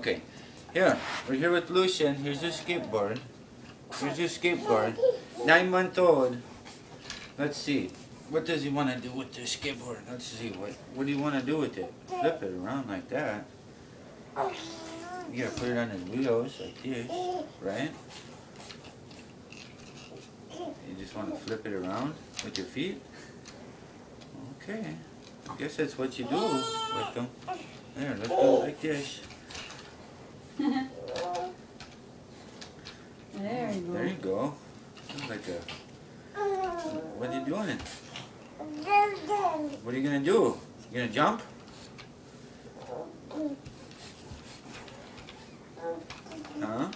Okay. Here, we're here with Lucian. Here's your skateboard. Here's your skateboard. 9 months old. Let's see. What does he want to do with this skateboard? Let's see. What do you want to do with it? Flip it around like that. You gotta put it on his wheels like this, right? You just want to flip it around with your feet? Okay. I guess that's what you do with them. There, let's do it like this. There you go. There you go. Sounds like a... What are you doing? What are you gonna do? You gonna jump? Huh?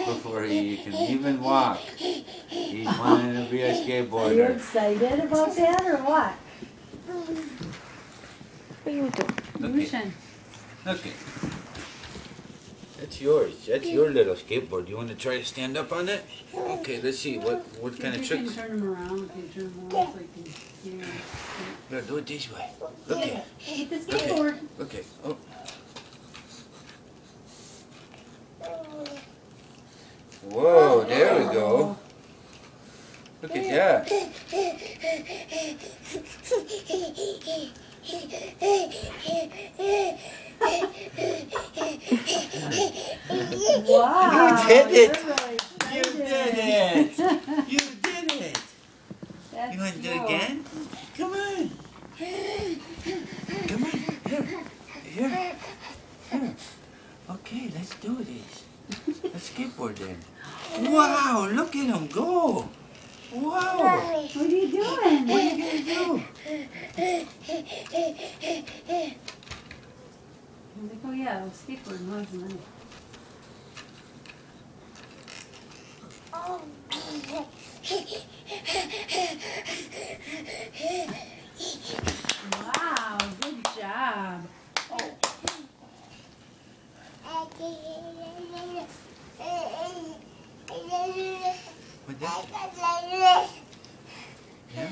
Before he can even walk, he's wanting to be a skateboarder. Are you excited about that or what? What are you doing? Lucian. Look it. That's yours. That's your little skateboard. You want to try to stand up on it? Okay, let's see. What kind of You tricks? can turn them around. You can turn them around so you can hear. Here, do it this way. Look it. With the Look skateboard. it. Look it. Oh. Whoa, there we go. Look at that. Wow. You did it. You're really You did excited. it. You did it. That's You want to do it cool. again? Come on. Come on. Here. Here. Here. Okay, let's do this. Let's skateboard then. Wow, look at him go. Wow. What are you doing? What are you going to do? He's like, oh yeah, I'll skateboard. No, it's money. Wow, good job. What that? Yeah?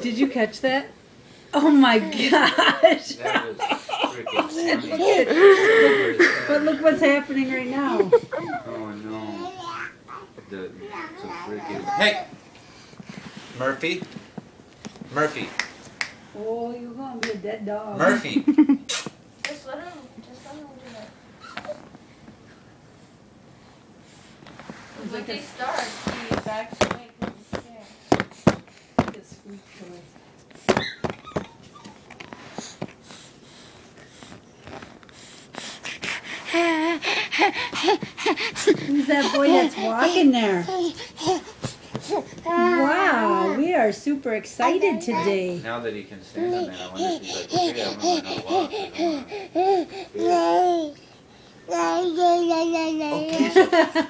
Did you catch that? Oh my gosh. That was freaking funny. But look what's happening right now. Oh no. It's a freaking... Hey! Murphy? Murphy. Oh, you're gonna be a dead dog. Murphy. Just let him do that. When they start, he backs away because he's scared. Look at squeak toys. Who's that boy that's walking there? Wow, we are super excited today. Now that he can stand on that, I wonder if he's like, okay, I'm going to walk. I don't wanna- Okay, so